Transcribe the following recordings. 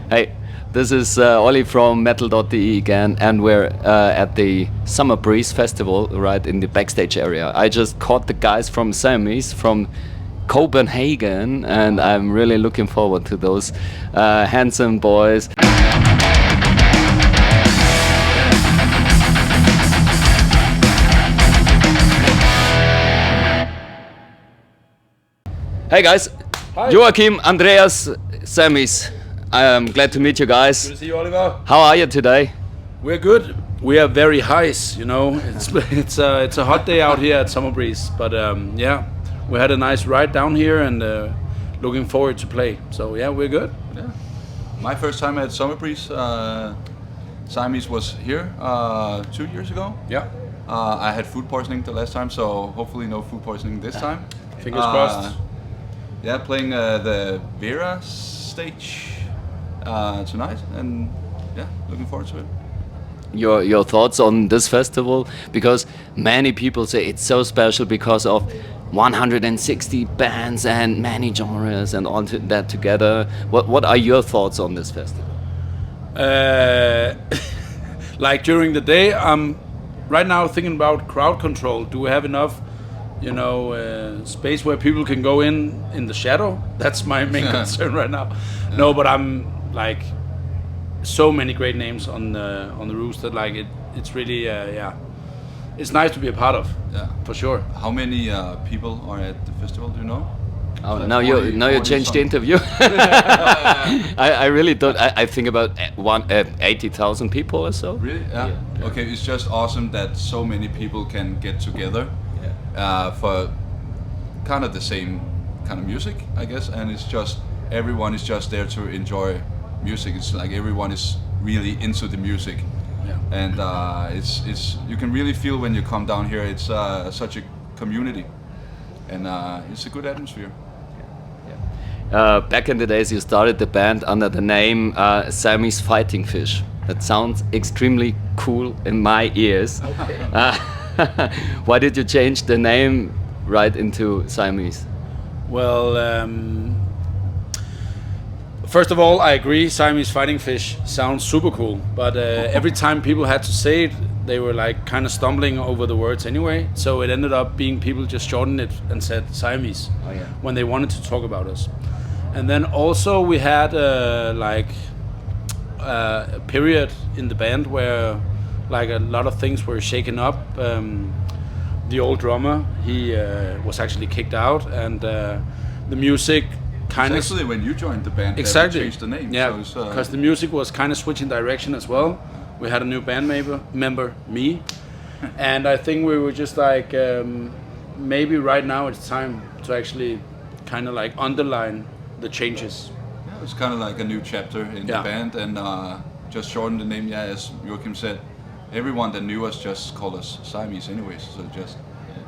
Hey, this is Ollie from metal.de again, and we're at the Summer Breeze Festival right in the backstage area. I just caught the guys from Siamese, from Copenhagen, and I'm really looking forward to those handsome boys. Hey guys, Hi. Joachim, Andreas, Siamese. I'm glad to meet you guys. Good to see you, Oliver. How are you today? We're good. We are very highs, you know. It's a hot day out here at Summer Breeze, but yeah, we had a nice ride down here and looking forward to play. So yeah, we're good. Yeah. My first time at Summer Breeze, Siamese was here 2 years ago. Yeah. I had food poisoning the last time, so hopefully no food poisoning this time. Fingers crossed. Yeah, playing the Vera stage tonight, and yeah, looking forward to it. Your thoughts on this festival, because many people say it's so special because of 160 bands and many genres and all that together. What are your thoughts on this festival? Like during the day, I'm right now thinking about crowd control. Do we have enough, you know, space where people can go in the shadow? That's my main concern right now. Yeah. No, but I'm like so many great names on the roofs that like it's really yeah, it's nice to be a part of. Yeah, for sure. How many people are at the festival? Do you know? Oh, Like now 40, you changed the interview. I really don't. I think about 80,000 people or so. Really? Yeah. Okay, it's just awesome that so many people can get together for kind of the same kind of music, I guess, and it's just everyone is just there to enjoy music. It's like everyone is really into the music, and it's you can really feel when you come down here. It's such a community, and it's a good atmosphere. Back in the days, you started the band under the name Siamese Fighting Fish. That sounds extremely cool in my ears. Okay. Why did you change the name right into Siamese? Well, first of all, I agree. Siamese Fighting Fish sounds super cool, but every time people had to say it, they were like kind of stumbling over the words anyway. So it ended up being people just shortened it and said Siamese when they wanted to talk about us. And then also we had like a period in the band where like a lot of things were shaken up. The old drummer, he was actually kicked out, and the music kind of... Actually, when you joined the band, exactly. they changed the name. Yeah, so because the music was kind of switching direction as well. We had a new band member, me, and I think we were just like, maybe right now it's time to actually kind of like underline the changes. Yeah, it's kind of like a new chapter in the band, and just shorten the name. Yeah, as Joachim said, everyone that knew us just called us Siamese anyways, so just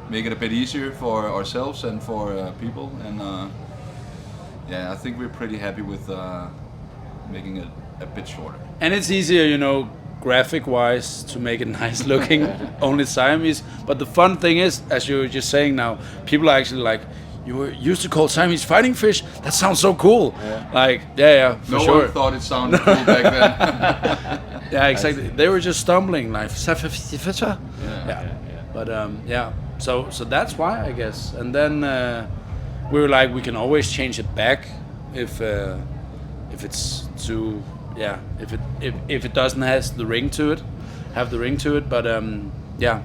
make it a bit easier for ourselves and for people, and yeah, I think we're pretty happy with making it a bit shorter. And it's easier, you know, graphic wise, to make it nice looking, only Siamese. But the fun thing is, as you were just saying now, people are actually like, you were used to call Siamese Fighting Fish? That sounds so cool. Like, yeah, for sure. No one thought it sounded cool back then. Yeah, exactly. They were just stumbling like, yeah. But yeah, so that's why, I guess. And then we were like, we can always change it back if it's too, yeah, if it doesn't have the ring to it. But yeah,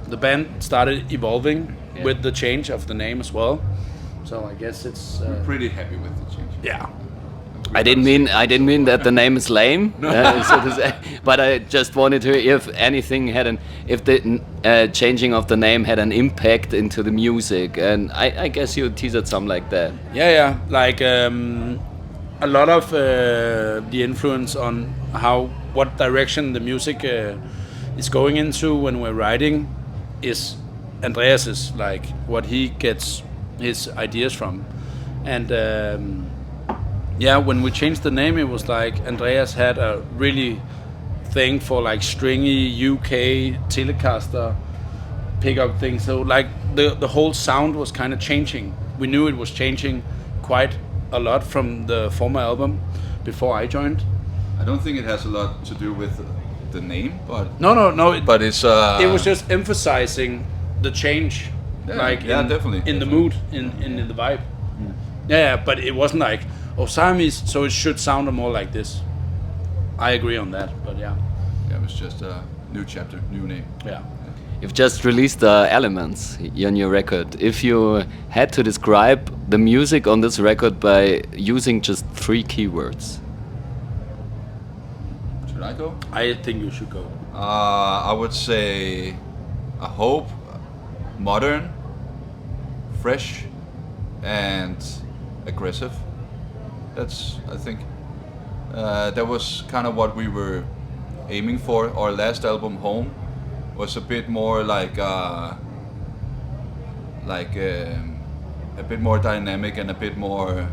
the band started evolving with the change of the name as well. So I guess it's we're pretty happy with the change. Yeah. I didn't mean that the name is lame, so to say, but I just wanted to hear if anything if the changing of the name had an impact into the music, and I guess you teased some like that. Yeah, like a lot of the influence on what direction the music is going into when we're writing is Andreas's, like what he gets his ideas from, and yeah, when we changed the name, it was like Andreas had a really thing for like stringy UK Telecaster pickup thing. So like the whole sound was kind of changing. We knew it was changing quite a lot from the former album before I joined. I don't think it has a lot to do with the name, but No. but it's It was just emphasizing the change, definitely in the mood, in the vibe. Yeah, but it wasn't like, oh, Siamese, so it should sound more like this. I agree on that, but yeah. Yeah, it was just a new chapter, new name. Yeah. You've just released Elements, your new record. If you had to describe the music on this record by using just 3 keywords. Should I go? I think you should go. I would say a hope, modern, fresh, and aggressive. That's, I think, that was kind of what we were aiming for. Our last album, Home, was a bit more like a bit more dynamic and a bit more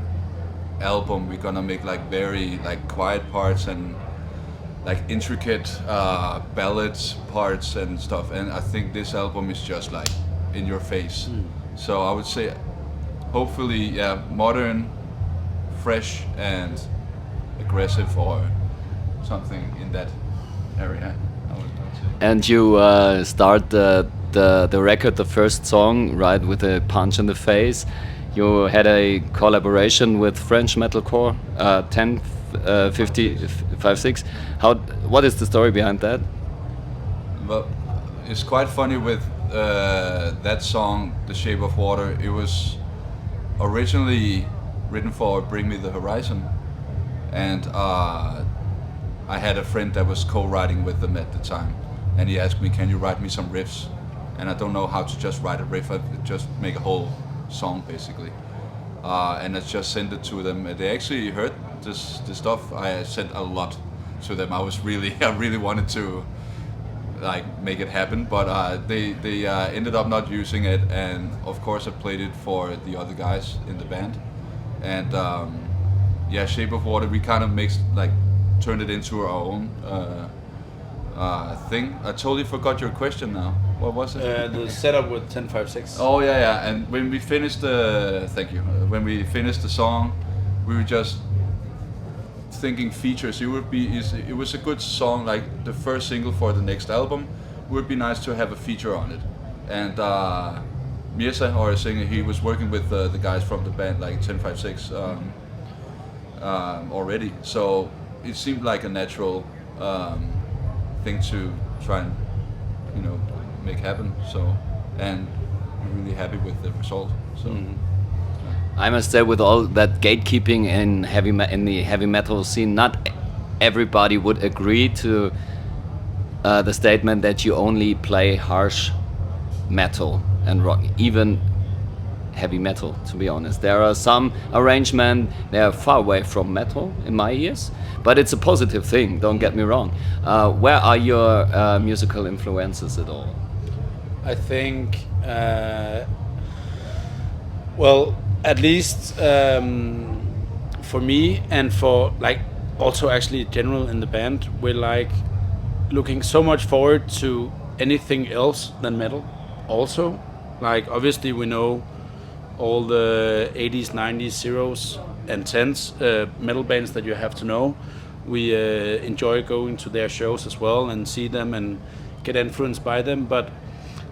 album. We're gonna make like very like quiet parts and like intricate ballads parts and stuff. And I think this album is just like in your face. So I would say, hopefully, yeah, modern, fresh, and aggressive, or something in that area. I would say. And you start the record, the first song, right, with a punch in the face. You had a collaboration with French metalcore, 1056. What is the story behind that? Well, it's quite funny with that song, The Shape of Water. It was originally written for Bring Me the Horizon, and I had a friend that was co-writing with them at the time, and he asked me, can you write me some riffs? And I don't know how to just write a riff, I just make a whole song basically. And I just sent it to them. They actually heard this stuff. I sent a lot to them. I really wanted to like make it happen, but they ended up not using it. And of course, I played it for the other guys in the band. And yeah, Shape of Water, we kind of turned it into our own thing. I totally forgot your question now. What was it? The setup with 1056. Oh yeah. And when we finished when we finished the song, we were just thinking features. It was a good song, like the first single for the next album. It would be nice to have a feature on it. And Mirza, our singer, he was working with the guys from the band, like 1056, already. So it seemed like a natural thing to try and make happen. So, and I'm really happy with the result. So. I must say, with all that gatekeeping in the heavy metal scene, not everybody would agree to the statement that you only play harsh metal and rock, even heavy metal. To be honest, there are some arrangements they are far away from metal in my ears, but it's a positive thing. Don't get me wrong. Where are your musical influences at all? I think, well, at least for me and for like also actually general in the band, we're like looking so much forward to anything else than metal. Also, like obviously we know all the 80s, 90s, zeros and 10s metal bands that you have to know. We enjoy going to their shows as well and see them and get influenced by them. But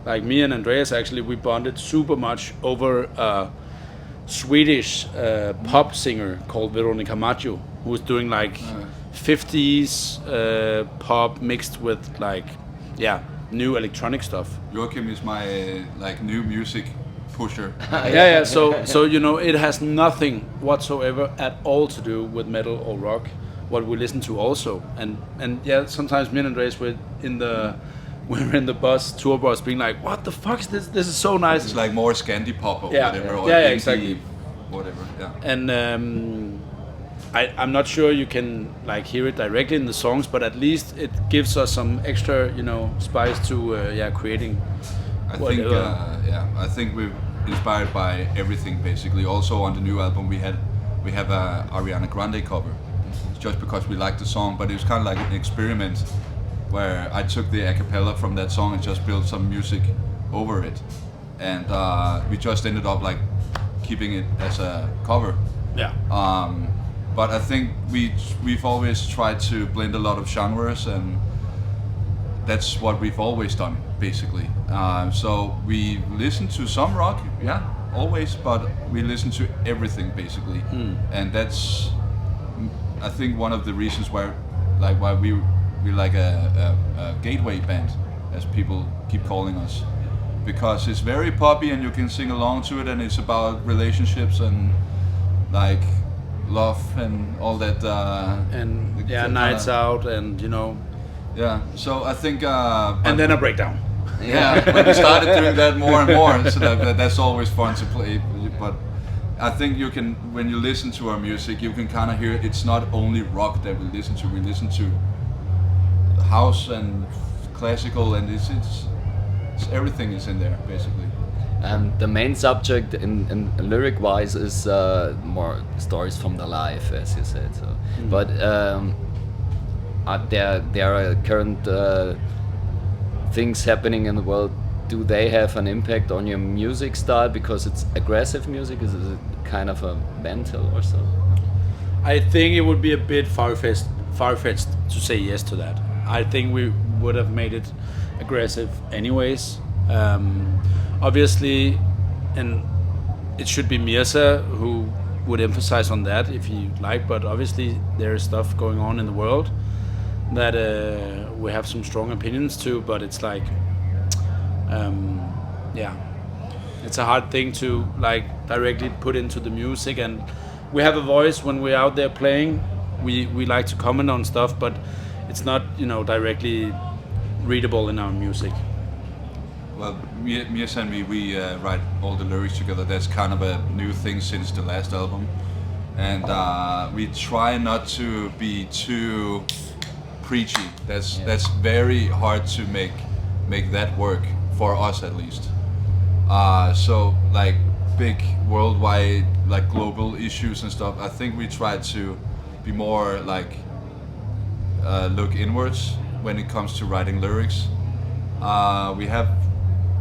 like me and Andreas, actually, we bonded super much over a Swedish pop singer called Veronica Maggio, who was doing like 50s pop mixed with like, new electronic stuff. Joachim is my like new music pusher. Yeah. So it has nothing whatsoever at all to do with metal or rock. What we listen to also, and yeah, sometimes me and Andreas we're in the tour bus, being like, "What the fuck is this? This is so nice." It's like more Scandi pop or whatever. Or yeah, indie, exactly. Whatever. Yeah. And I'm not sure you can like hear it directly in the songs, but at least it gives us some extra, spice to creating. I think we're inspired by everything basically. Also on the new album we have a Ariana Grande cover, just because we liked the song, but it was kind of like an experiment where I took the a cappella from that song and just built some music over it, and we just ended up like keeping it as a cover. Yeah. But I think we've always tried to blend a lot of genres, and that's what we've always done, basically. So we listen to some rock, yeah, always, but we listen to everything, basically. And that's, I think, one of the reasons why we like a gateway band, as people keep calling us, because it's very poppy and you can sing along to it, and it's about relationships and like love and all that. And nights out, and Yeah, so I think. and then a breakdown. Yeah, when we started doing that more and more, so that's always fun to play. But I think you can, when you listen to our music, you can kind of hear it's not only rock that we listen to. We listen to house and classical, and it's everything is in there, basically. And the main subject in lyric-wise is more stories from the life, as you said. So, but there are current things happening in the world. Do they have an impact on your music style because it's aggressive music? Is it kind of a mental or so? I think it would be a bit far-fetched to say yes to that. I think we would have made it aggressive anyways. Obviously, and it should be Mirza who would emphasize on that if he like, but obviously there is stuff going on in the world that we have some strong opinions to, but it's like, it's a hard thing to like directly put into the music, and we have a voice when we're out there playing. We like to comment on stuff, but it's not directly readable in our music. Well, Mirza and me, we write all the lyrics together. That's kind of a new thing since the last album, and we try not to be too preachy. That's very hard to make that work for us, at least. So like big worldwide, like global issues and stuff, I think we try to be more like look inwards when it comes to writing lyrics. We have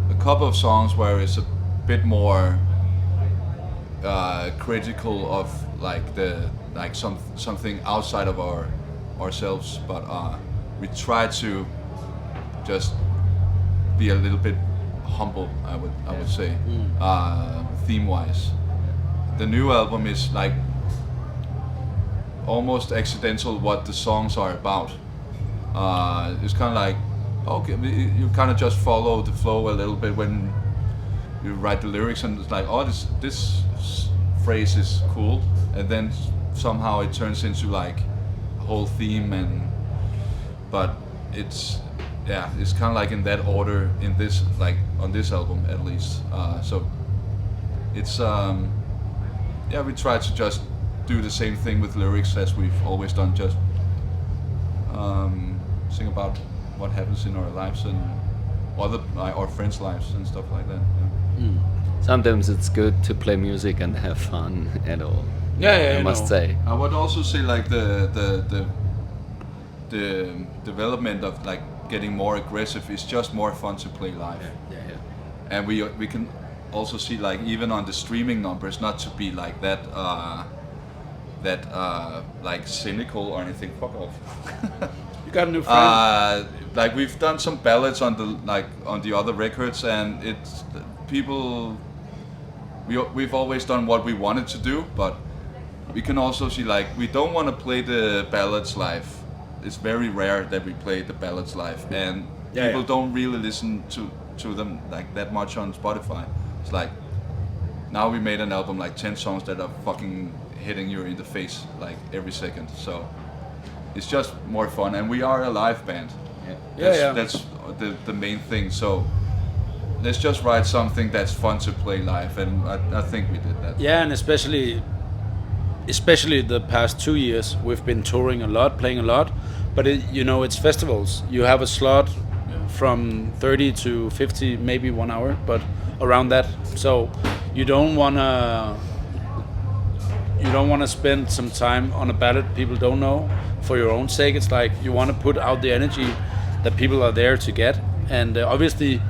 a couple of songs where it's a bit more critical of like something outside of ourselves, but we try to just be a little bit humble, I would say, theme-wise. The new album is like almost accidental what the songs are about. It's kind of like, okay, you kind of just follow the flow a little bit when you write the lyrics, and it's like, oh, this phrase is cool, and then somehow it turns into like a whole theme, but it's kind of like in that order in this, like on this album at least. So it's we try to just do the same thing with lyrics as we've always done, just sing about what happens in our lives and our friends' lives and stuff like that. Yeah. Sometimes it's good to play music and have fun and all. I must say. I would also say like the development of like getting more aggressive is just more fun to play live. And we can also see, like, even on the streaming numbers, not to be like that like cynical or anything. Fuck off. You got a new friend. Like we've done some ballads on the other records, and it's people. We've always done what we wanted to do, but we can also see, like, we don't want to play the ballads live. It's very rare that we play the ballads live, and people don't really listen to them like that much on Spotify. It's like, now we made an album, like 10 songs that are fucking hitting you in the face like every second. So it's just more fun, and we are a live band. That's the main thing. So let's just write something that's fun to play live, and I think we did that. Yeah, and especially the past 2 years, we've been touring a lot, playing a lot, but it's festivals. You have a slot from 30 to 50, maybe 1 hour, but around that. So you don't wanna spend some time on a ballad people don't know for your own sake. It's like you want to put out the energy that people are there to get, and obviously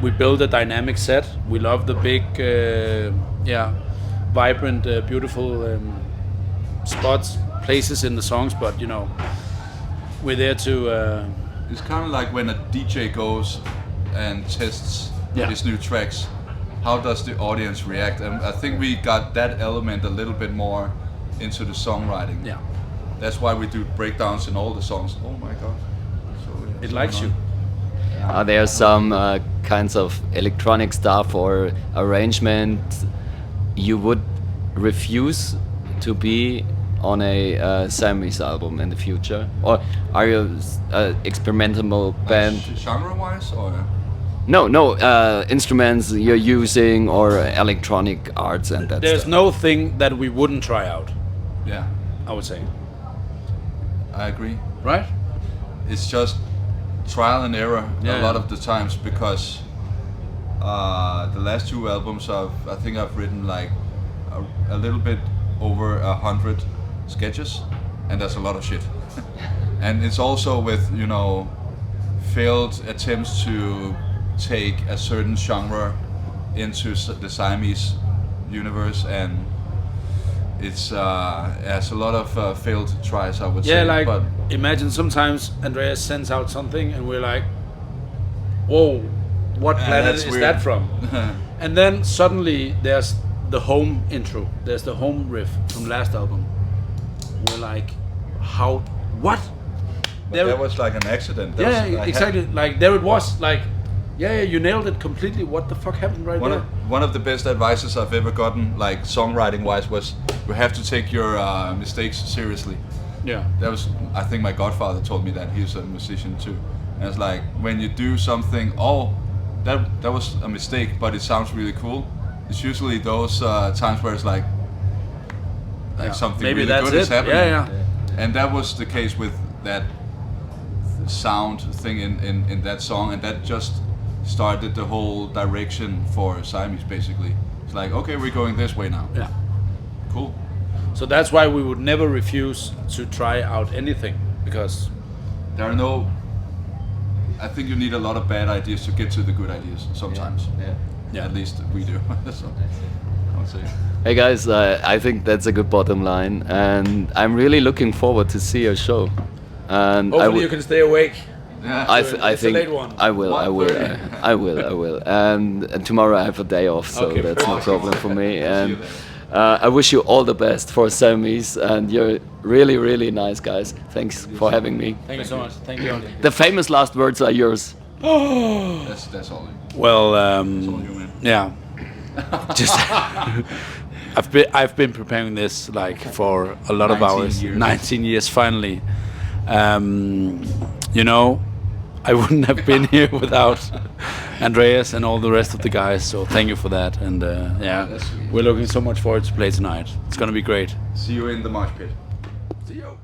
we build a dynamic set. We love the big, vibrant, beautiful spots, places in the songs, but you know, we're there to. It's kind of like when a DJ goes and tests his new tracks. How does the audience react? And I think we got that element a little bit more into the songwriting. Yeah. That's why we do breakdowns in all the songs. Oh my god. So, yeah, It likes you. Are there some kinds of electronic stuff or arrangement you would refuse to be on a Siamese album in the future? Or are you experimental band? Genre-wise, or No, instruments you're using or electronic arts and that There's stuff. no thing that we wouldn't try out, yeah, I would say. I agree. Right? It's just trial and error a lot of the times, because the last 2 albums I think I've written like a little bit over 100 sketches, and that's a lot of shit. And it's also with, you know, failed attempts to take a certain genre into the Siamese universe, and it's a lot of failed tries, I would say. Yeah, like but imagine sometimes Andreas sends out something and we're like, whoa, what planet that's is weird. that from? And then suddenly there's the home intro, there's the home riff from last album. We're like, how, what? But that was like an accident. That Yeah, was, exactly. Like there it was. Like, yeah, you nailed it completely. What the fuck happened right there? One of the best advices I've ever gotten, like songwriting wise, was you have to take your mistakes seriously. Yeah. That was, I think my godfather told me that. He's a musician too. And it's like, when you do something, that was a mistake, but it sounds really cool. It's usually those times where it's like something maybe really that's good is it. happening. Yeah. And that was the case with that sound thing in that song, and that just started the whole direction for Siamese, basically. It's like, okay, we're going this way now. Yeah. Cool. So that's why we would never refuse to try out anything, because There are no... I think you need a lot of bad ideas to get to the good ideas sometimes. Yeah. At least we do. So, I would say. Hey guys, I think that's a good bottom line, and I'm really looking forward to see your show. And hopefully you can stay awake. Yeah. I It's a think late one. I will. 1:30. I will. And tomorrow I have a day off, so Okay, that's no perfect. problem for me. See you And there. I wish you all the best for Siamese, and you're really, really nice guys. Thanks for having me. Thank you so much. Thank you. The famous last words are yours. That's all. Well, That's all you, man. yeah. Just I've been preparing this like for a lot of 19 hours. years. 19 years finally. You know, I wouldn't have been here without Andreas and all the rest of the guys. So thank you for that. And yeah, That's sweet. we're looking so much forward to play tonight. It's gonna be great. See you in the mosh pit. See you.